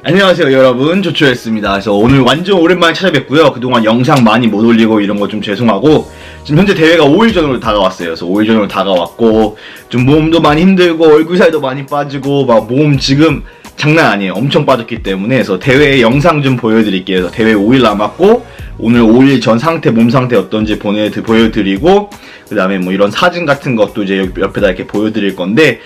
안녕하세요 여러분, 조초였습니다. 그래서 오늘 완전 오랜만에 찾아뵙고요. 그동안 영상 많이 못 올리고 이런 거 좀 죄송하고, 지금 현재 대회가 5일 전으로 다가왔어요. 그래서 5일 전으로 다가왔고 좀 몸도 많이 힘들고 얼굴 살도 많이 빠지고 막 몸 지금 장난 아니에요. 엄청 빠졌기 때문에. 그래서 대회 영상 좀 보여드릴게요. 그래서 대회 5일 남았고 오늘 5일 전 상태, 몸 상태 어떤지 보여드리고, 그 다음에 뭐 이런 사진 같은 것도 이제 옆에다 이렇게 보여드릴 건데,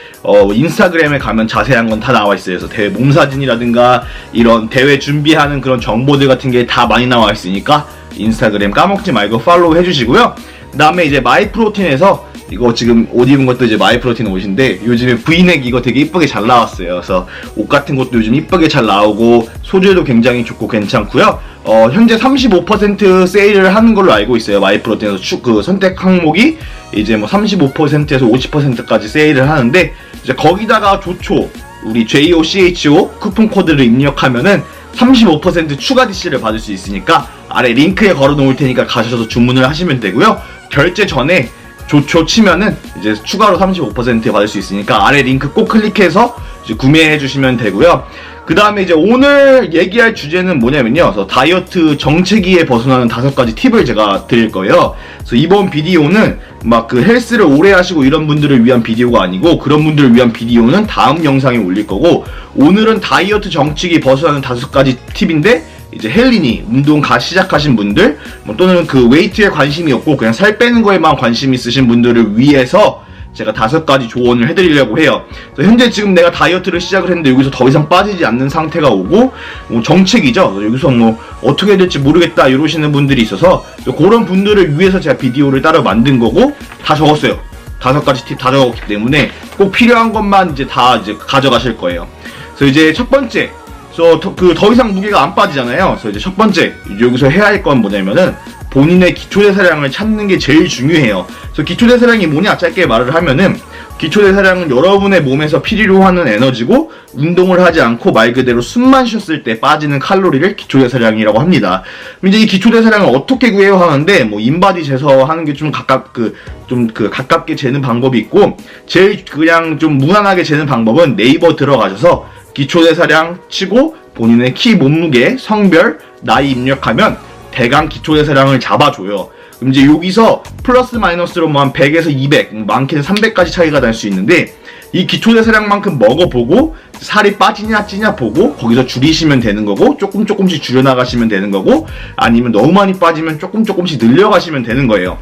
인스타그램에 가면 자세한 건 다 나와 있어요. 그래서 대회 몸 사진이라든가 이런 대회 준비하는 그런 정보들 같은 게 다 많이 나와 있으니까 인스타그램 까먹지 말고 팔로우 해주시고요. 그 다음에 이제 마이프로틴에서 이거 지금 옷 입은 것도 이제 마이프로틴 옷인데, 요즘에 브이넥 이거 되게 이쁘게 잘 나왔어요. 그래서 옷 같은 것도 요즘 이쁘게 잘 나오고 소재도 굉장히 좋고 괜찮고요. 현재 35% 세일을 하는 걸로 알고 있어요. 마이프로틴에서 그 선택 항목이 이제 뭐 35%에서 50%까지 세일을 하는데, 이제 거기다가 조초, 우리 JOCHO 쿠폰 코드를 입력하면은 35% 추가 DC를 받을 수 있으니까 아래 링크에 걸어 놓을 테니까 가셔서 주문을 하시면 되고요. 결제 전에 조초 치면은 이제 추가로 35% 받을 수 있으니까 아래 링크 꼭 클릭해서 이제 구매해 주시면 되고요. 그 다음에 이제 오늘 얘기할 주제는 뭐냐면요, 그래서 다이어트 정체기에 벗어나는 5가지 팁을 제가 드릴 거예요. 그래서 이번 비디오는 막 그 헬스를 오래 하시고 이런 분들을 위한 비디오가 아니고, 그런 분들을 위한 비디오는 다음 영상에 올릴 거고, 오늘은 다이어트 정체기 벗어나는 5가지 팁인데, 이제 헬린이 운동 시작하신 분들, 또는 그 웨이트에 관심이 없고 그냥 살 빼는 거에만 관심 있으신 분들을 위해서 제가 5가지 조언을 해드리려고 해요. 현재 지금 내가 다이어트를 시작을 했는데 여기서 더 이상 빠지지 않는 상태가 오고, 뭐 정책이죠. 여기서 뭐 어떻게 해야 될지 모르겠다 이러시는 분들이 있어서 그런 분들을 위해서 제가 비디오를 따로 만든 거고, 다 적었어요. 5가지 팁 다 적었기 때문에 꼭 필요한 것만 이제 다 이제 가져가실 거예요. 그래서 이제 첫 번째, 더 이상 무게가 안 빠지잖아요. 그래서 이제 첫 번째 여기서 해야 할 건 뭐냐면은 본인의 기초대사량을 찾는 게 제일 중요해요. 그래서 기초대사량이 뭐냐, 짧게 말을 하면은, 기초대사량은 여러분의 몸에서 필요로 하는 에너지고, 운동을 하지 않고 말 그대로 숨만 쉬었을 때 빠지는 칼로리를 기초대사량이라고 합니다. 이제 이 기초대사량을 어떻게 구해요 하는데, 뭐 인바디 재서 하는 게 좀 가깝게 재는 방법이 있고, 제일 그냥 좀 무난하게 재는 방법은 네이버 들어가셔서 기초대사량 치고 본인의 키, 몸무게, 성별, 나이 입력하면 대강 기초대사량을 잡아줘요. 그럼 이제 여기서 플러스 마이너스로 뭐 한 100에서 200, 많게는 300까지 차이가 날 수 있는데, 이 기초대사량만큼 먹어보고 살이 빠지냐 찌냐 보고 거기서 줄이시면 되는 거고, 조금씩 줄여나가시면 되는 거고, 아니면 너무 많이 빠지면 조금씩 늘려가시면 되는 거예요.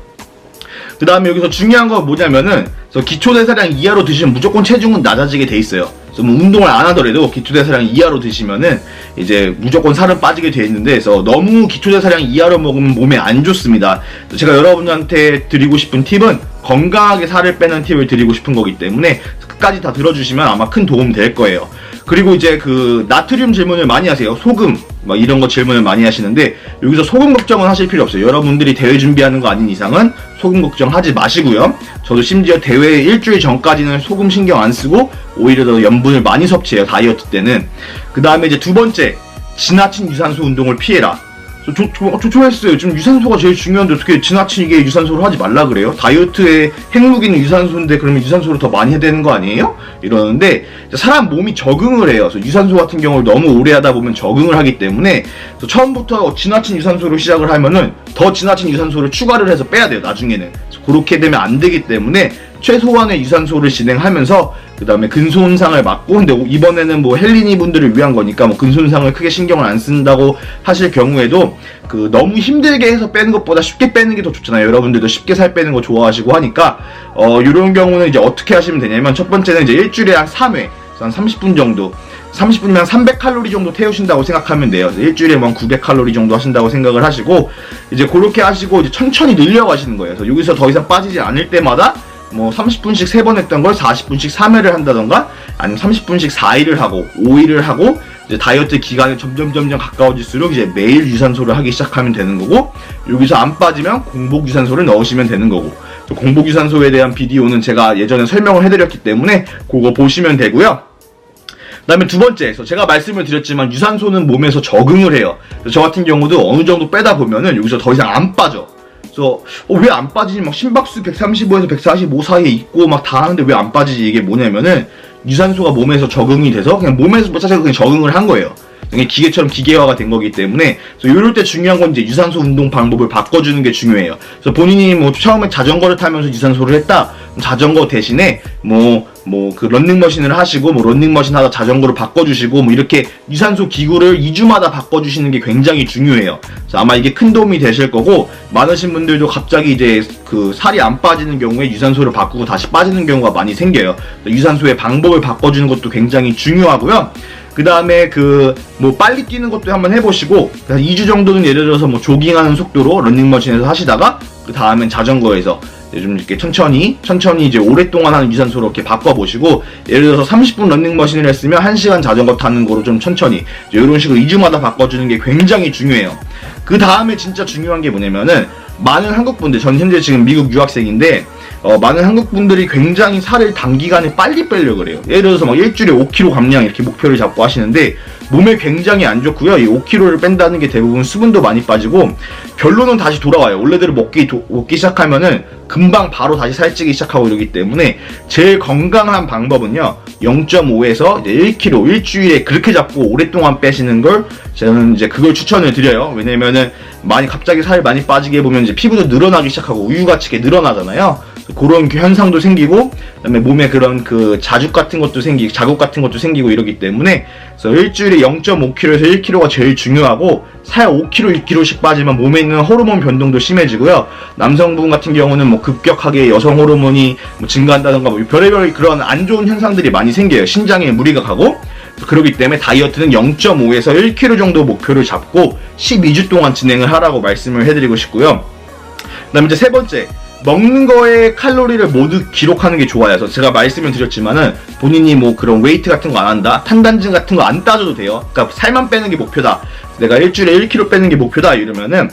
그 다음에 여기서 중요한 건 뭐냐면은, 기초대사량 이하로 드시면 무조건 체중은 낮아지게 돼 있어요. 그래서 뭐 운동을 안 하더라도 기초대사량 이하로 드시면은 이제 무조건 살은 빠지게 돼 있는데, 그래서 너무 기초대사량 이하로 먹으면 몸에 안 좋습니다. 제가 여러분한테 드리고 싶은 팁은 건강하게 살을 빼는 팁을 드리고 싶은 거기 때문에 끝까지 다 들어주시면 아마 큰 도움 될 거예요. 그리고 이제 그 나트륨 질문을 많이 하세요. 소금 막 이런 거 질문을 많이 하시는데, 여기서 소금 걱정은 하실 필요 없어요. 여러분들이 대회 준비하는 거 아닌 이상은 소금 걱정하지 마시고요. 저도 심지어 대회 일주일 전까지는 소금 신경 안 쓰고 오히려 더 염분을 많이 섭취해요, 다이어트 때는. 그 다음에 이제 두 번째, 지나친 유산소 운동을 피해라. 조초했어요. 지금 유산소가 제일 중요한데 어떻게 지나치게 유산소를 하지 말라 그래요? 다이어트의 핵무기는 유산소인데 그러면 유산소를 더 많이 해야 되는 거 아니에요? 이러는데, 사람 몸이 적응을 해요. 그래서 유산소 같은 경우를 너무 오래 하다 보면 적응을 하기 때문에, 처음부터 지나친 유산소로 시작을 하면은 더 지나친 유산소를 추가를 해서 빼야 돼요, 나중에는. 그렇게 되면 안 되기 때문에 최소한의 유산소를 진행하면서, 그 다음에 근손상을 막고, 근데 이번에는 뭐 헬린이 분들을 위한 거니까 뭐 근손상을 크게 신경을 안 쓴다고 하실 경우에도, 너무 힘들게 해서 빼는 것보다 쉽게 빼는 게 더 좋잖아요. 여러분들도 쉽게 살 빼는 거 좋아하시고 하니까, 이런 경우는 이제 어떻게 하시면 되냐면, 첫 번째는 이제 일주일에 한 3회, 한 30분 정도, 30분이면 300칼로리 정도 태우신다고 생각하면 돼요. 일주일에 뭐 900칼로리 정도 하신다고 생각을 하시고, 이제 그렇게 하시고 이제 천천히 늘려가시는 거예요. 그래서 여기서 더 이상 빠지지 않을 때마다 뭐 30분씩 3번 했던 걸 40분씩 3회를 한다던가, 아니면 30분씩 4일을 하고 5일을 하고, 이제 다이어트 기간이 점점 가까워질수록 이제 매일 유산소를 하기 시작하면 되는 거고, 여기서 안 빠지면 공복 유산소를 넣으시면 되는 거고, 공복 유산소에 대한 비디오는 제가 예전에 설명을 해드렸기 때문에 그거 보시면 되고요. 그 다음에 두 번째, 제가 말씀을 드렸지만 유산소는 몸에서 적응을 해요. 저 같은 경우도 어느 정도 빼다 보면은 여기서 더 이상 안 빠져. 그래서 왜 안 빠지지? 막 심박수 135에서 145 사이에 있고 막 다 하는데 왜 안 빠지지? 이게 뭐냐면은 유산소가 몸에서 적응이 돼서 그냥 몸에서 자체가 그냥 적응을 한 거예요. 이게 기계처럼 기계화가 된 거기 때문에, 그래서 이럴 때 중요한 건 이제 유산소 운동 방법을 바꿔주는 게 중요해요. 그래서 본인이 뭐 처음에 자전거를 타면서 유산소를 했다, 자전거 대신에 그 런닝머신을 하시고, 런닝머신 하다 자전거로 바꿔주시고, 이렇게 유산소 기구를 2주마다 바꿔주시는 게 굉장히 중요해요. 그래서 아마 이게 큰 도움이 되실 거고, 많으신 분들도 갑자기 이제 그 살이 안 빠지는 경우에 유산소를 바꾸고 다시 빠지는 경우가 많이 생겨요. 유산소의 방법을 바꿔주는 것도 굉장히 중요하고요. 그 다음에 빨리 뛰는 것도 한번 해보시고, 2주 정도는 예를 들어서 조깅하는 속도로 런닝머신에서 하시다가, 그 다음엔 자전거에서 좀 이렇게 천천히 이제 오랫동안 하는 유산소로 이렇게 바꿔보시고, 예를 들어서 30분 런닝머신을 했으면 1시간 자전거 타는 거로 좀 천천히, 이런 식으로 2주마다 바꿔주는 게 굉장히 중요해요. 그 다음에 진짜 중요한 게 뭐냐면은, 많은 한국분들, 전 현재 지금 미국 유학생인데, 많은 한국분들이 굉장히 살을 단기간에 빨리 빼려고 그래요. 예를 들어서 일주일에 5kg 감량 이렇게 목표를 잡고 하시는데, 몸에 굉장히 안 좋고요. 이 5kg를 뺀다는 게 대부분 수분도 많이 빠지고, 결론은 다시 돌아와요. 원래대로 먹기 시작하면은 금방 바로 다시 살찌기 시작하고 이러기 때문에, 제일 건강한 방법은요, 0.5에서 1kg 일주일에 그렇게 잡고 오랫동안 빼시는 걸, 저는 이제 그걸 추천을 드려요. 왜냐면은 많이 갑자기 살 많이 빠지게 보면 이제 피부도 늘어나기 시작하고 우유같이 이렇게 늘어나잖아요. 그런 현상도 생기고, 그다음에 몸에 그런 자국 같은 것도 생기고 이러기 때문에, 그래서 일주일에 0.5kg에서 1kg가 제일 중요하고, 살 5kg, 6kg씩 빠지면 몸에 있는 호르몬 변동도 심해지고요. 남성분 같은 경우는 급격하게 여성 호르몬이 증가한다던가 별의별 그런 안 좋은 현상들이 많이 생겨요. 신장에 무리가 가고. 그렇기 때문에 다이어트는 0.5에서 1kg 정도 목표를 잡고 12주 동안 진행을 하라고 말씀을 해드리고 싶고요. 그 다음에 이제 세 번째, 먹는 거에 칼로리를 모두 기록하는 게 좋아요. 그래서 제가 말씀을 드렸지만은, 본인이 그런 웨이트 같은 거 안 한다, 탄단증 같은 거 안 따져도 돼요. 그러니까 살만 빼는 게 목표다, 내가 일주일에 1kg 빼는 게 목표다 이러면은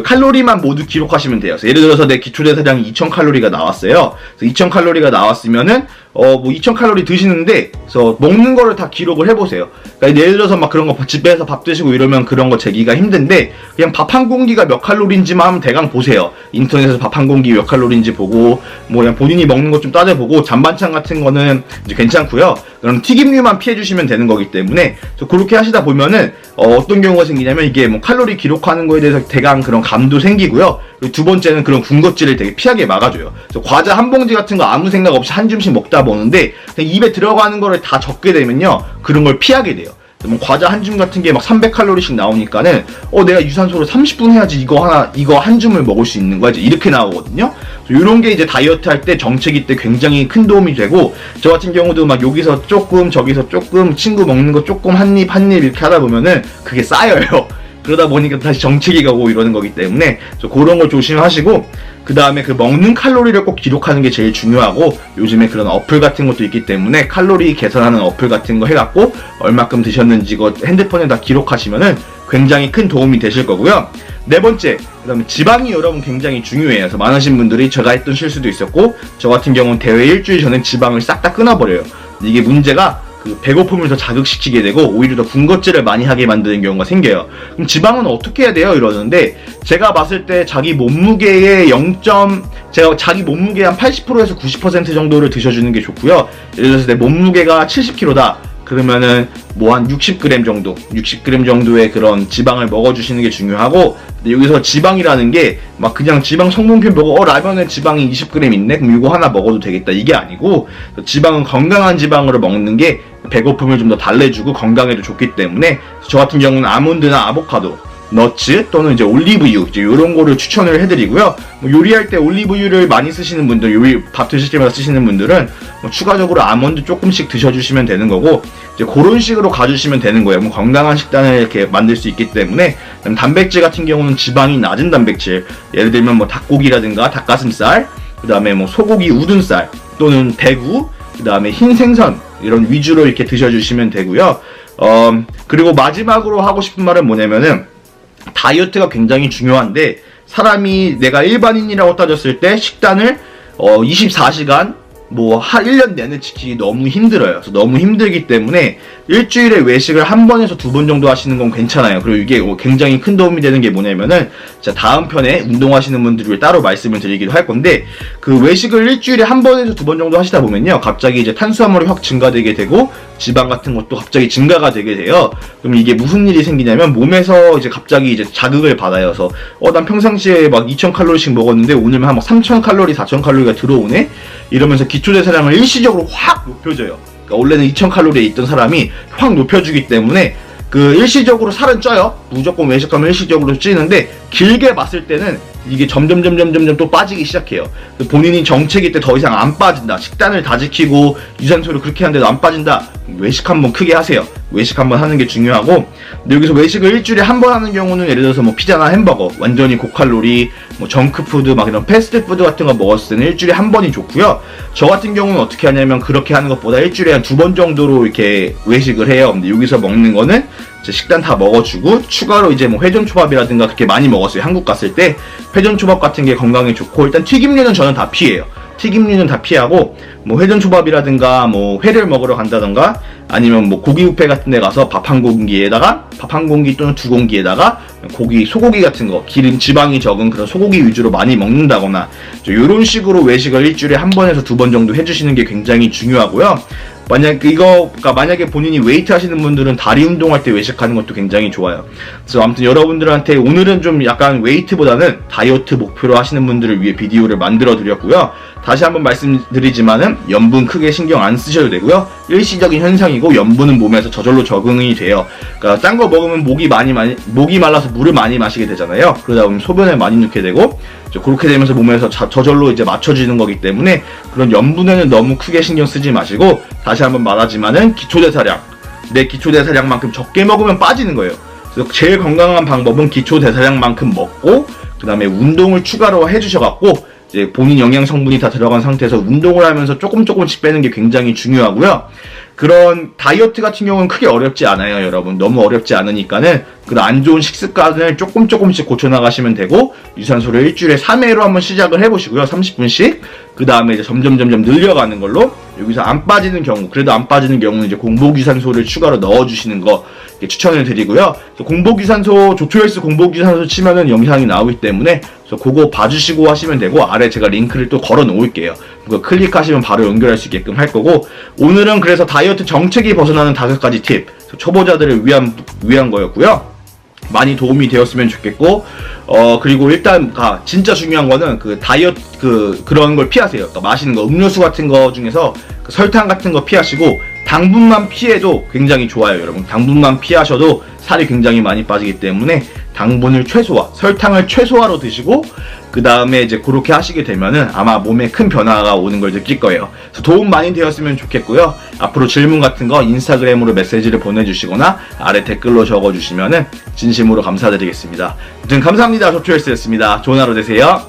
칼로리만 모두 기록하시면 돼요. 그래서 예를 들어서 내 기초대사량이 2000칼로리가 나왔어요. 그래서 2000칼로리가 나왔으면은 2000칼로리 드시는데, 그래서 먹는 거를 다 기록을 해보세요. 그러니까 예를 들어서 그런 거 집에서 밥 드시고 이러면 그런 거 재기가 힘든데, 그냥 밥 한 공기가 몇 칼로리인지만 한번 대강 보세요. 인터넷에서 밥 한 공기 몇 칼로리인지 보고, 그냥 본인이 먹는 거 좀 따져보고, 잔반찬 같은 거는 이제 괜찮고요. 그럼 튀김류만 피해주시면 되는 거기 때문에, 그렇게 하시다 보면은 어떤 경우가 생기냐면, 이게 칼로리 기록하는 거에 대해서 대강 그런 감도 생기고요. 그리고 두 번째는 그런 군것질을 되게 피하게 막아줘요. 그래서 과자 한 봉지 같은 거 아무 생각 없이 한 줌씩 먹다 보는데, 그냥 입에 들어가는 거를 다 적게 되면요, 그런 걸 피하게 돼요. 과자 한 줌 같은 게 300칼로리씩 나오니까는, 내가 유산소를 30분 해야지 이거 한 줌을 먹을 수 있는 거야, 이제 이렇게 나오거든요. 이런 게 이제 다이어트 할 때, 정체기 때 굉장히 큰 도움이 되고, 저 같은 경우도 여기서 조금 저기서 조금, 친구 먹는 거 조금 한 입 이렇게 하다 보면은 그게 쌓여요. 그러다 보니까 다시 정체기가 오고 이러는 거기 때문에, 그런 거 조심하시고, 그 다음에 먹는 칼로리를 꼭 기록하는 게 제일 중요하고, 요즘에 그런 어플 같은 것도 있기 때문에 칼로리 계산하는 어플 같은 거 해갖고 얼마큼 드셨는지 이거 핸드폰에 다 기록하시면은 굉장히 큰 도움이 되실 거고요. 네 번째, 그 다음에 지방이 여러분 굉장히 중요해요. 그래서 많으신 분들이 제가 했던 실수도 있었고, 저 같은 경우는 대회 일주일 전에 지방을 싹 다 끊어버려요. 이게 문제가 배고픔을 더 자극시키게 되고, 오히려 더 군것질을 많이 하게 만드는 경우가 생겨요. 그럼 지방은 어떻게 해야 돼요? 이러는데, 제가 봤을 때 자기 몸무게의 자기 몸무게 한 80%에서 90% 정도를 드셔주는 게 좋고요. 예를 들어서 내 몸무게가 70kg다. 그러면은 한 60g 정도의 그런 지방을 먹어주시는 게 중요하고, 근데 여기서 지방이라는 게 그냥 지방 성분표 보고 라면에 지방이 20g 있네? 그럼 이거 하나 먹어도 되겠다, 이게 아니고, 지방은 건강한 지방으로 먹는 게 배고픔을 좀 더 달래주고 건강에도 좋기 때문에, 저 같은 경우는 아몬드나 아보카도, 너츠 또는 이제 올리브유, 이런 거를 추천을 해드리고요. 요리할 때 올리브유를 많이 쓰시는 분들, 밥 드실 때마다 쓰시는 분들은 추가적으로 아몬드 조금씩 드셔주시면 되는 거고, 이제 그런 식으로 가주시면 되는 거예요. 건강한 식단을 이렇게 만들 수 있기 때문에. 단백질 같은 경우는 지방이 낮은 단백질, 예를 들면 닭고기라든가 닭가슴살, 그 다음에 소고기 우둔살 또는 대구, 그 다음에 흰 생선, 이런 위주로 이렇게 드셔주시면 되고요. 그리고 마지막으로 하고 싶은 말은 뭐냐면은, 다이어트가 굉장히 중요한데, 사람이 내가 일반인이라고 따졌을 때 식단을 24시간 1년 내내 지키기 너무 힘들어요. 그래서 너무 힘들기 때문에 일주일에 외식을 한 번에서 두 번 정도 하시는 건 괜찮아요. 그리고 이게 굉장히 큰 도움이 되는 게 뭐냐면은 자, 다음 편에 운동하시는 분들을 따로 말씀을 드리기도 할 건데 그 외식을 일주일에 한 번에서 두 번 정도 하시다 보면요 갑자기 이제 탄수화물이 확 증가되게 되고 지방 같은 것도 갑자기 증가가 되게 돼요. 그럼 이게 무슨 일이 생기냐면 몸에서 이제 갑자기 이제 자극을 받아요. 그래서 난 평상시에 막 2000칼로리씩 먹었는데 오늘은 한 막 3000칼로리, 4000칼로리가 들어오네? 이러면서 기초대사량을 일시적으로 확 높여줘요. 그러니까 원래는 2000칼로리에 있던 사람이 확 높여주기 때문에 그 일시적으로 살은 쪄요. 무조건 외식하면 일시적으로 찌는데 길게 봤을 때는 이게 점점 또 빠지기 시작해요. 본인이 정체기 때 더 이상 안 빠진다. 식단을 다 지키고 유산소를 그렇게 하는데도 안 빠진다. 외식 한번 크게 하세요. 외식 한번 하는 게 중요하고 근데 여기서 외식을 일주일에 한 번 하는 경우는 예를 들어서 뭐 피자나 햄버거 완전히 고칼로리 뭐 정크푸드 막 이런 패스트푸드 같은 거 먹었을 때는 일주일에 한 번이 좋고요. 저 같은 경우는 어떻게 하냐면 그렇게 하는 것보다 일주일에 한 두 번 정도로 이렇게 외식을 해요. 근데 여기서 먹는 거는 식단 다 먹어주고 추가로 이제 뭐 회전초밥이라든가 그렇게 많이 먹었어요. 한국 갔을 때 회전초밥 같은 게 건강에 좋고 일단 튀김류는 저는 다 피해요. 튀김류는 다 피하고 뭐 회전초밥이라든가 뭐 회를 먹으러 간다던가 아니면 뭐 고기 뷔페 같은 데 가서 밥 한 공기에다가 밥 한 공기 또는 두 공기에다가 고기, 소고기 같은 거 기름, 지방이 적은 그런 소고기 위주로 많이 먹는다거나 이런 식으로 외식을 일주일에 한 번에서 두 번 정도 해주시는 게 굉장히 중요하고요. 만약에 본인이 웨이트 하시는 분들은 다리 운동할 때 외식하는 것도 굉장히 좋아요. 그래서 아무튼 여러분들한테 오늘은 좀 약간 웨이트보다는 다이어트 목표로 하시는 분들을 위해 비디오를 만들어 드렸고요. 다시 한번 말씀드리지만은 염분 크게 신경 안 쓰셔도 되고요. 일시적인 현상이고 염분은 몸에서 저절로 적응이 돼요. 그러니까 딴 거 먹으면 목이 말라서 물을 많이 마시게 되잖아요. 그러다 보면 소변을 많이 넣게 되고 그렇게 되면서 몸에서 저절로 이제 맞춰지는 거기 때문에 그런 염분에는 너무 크게 신경 쓰지 마시고 다시 한번 말하지만은 기초대사량 내 기초대사량만큼 적게 먹으면 빠지는 거예요. 그래서 제일 건강한 방법은 기초대사량만큼 먹고 그 다음에 운동을 추가로 해주셔갖고 이제 본인 영양 성분이 다 들어간 상태에서 운동을 하면서 조금씩 빼는 게 굉장히 중요하고요. 그런 다이어트 같은 경우는 크게 어렵지 않아요, 여러분. 너무 어렵지 않으니까는 그런 안 좋은 식습관을 조금씩 고쳐나가시면 되고 유산소를 일주일에 3회로 한번 시작을 해보시고요. 30분씩. 그 다음에 이제 점점 늘려가는 걸로 여기서 안 빠지는 경우, 그래도 안 빠지는 경우는 이제 공복 유산소를 추가로 넣어주시는 거 추천을 드리고요. 공복 유산소, 조초헬스 공복 유산소 치면은 영상이 나오기 때문에 그래서 그거 봐주시고 하시면 되고 아래 제가 링크를 또 걸어 놓을게요. 그거 클릭하시면 바로 연결할 수 있게끔 할 거고 오늘은 그래서 다이어트 정책이 벗어나는 5가지 팁 초보자들을 위한 거였고요. 많이 도움이 되었으면 좋겠고 그리고 일단 진짜 중요한 거는 그 다이어트 그런 걸 피하세요. 그러니까 마시는 거 음료수 같은 거 중에서 그 설탕 같은 거 피하시고 당분만 피해도 굉장히 좋아요, 여러분. 당분만 피하셔도 살이 굉장히 많이 빠지기 때문에 당분을 최소화, 설탕을 최소화로 드시고 그 다음에 이제 그렇게 하시게 되면은 아마 몸에 큰 변화가 오는 걸 느낄 거예요. 그래서 도움 많이 되었으면 좋겠고요. 앞으로 질문 같은 거 인스타그램으로 메시지를 보내주시거나 아래 댓글로 적어주시면은 진심으로 감사드리겠습니다. 아무튼 감사합니다. 조초헬스였습니다. 좋은 하루 되세요.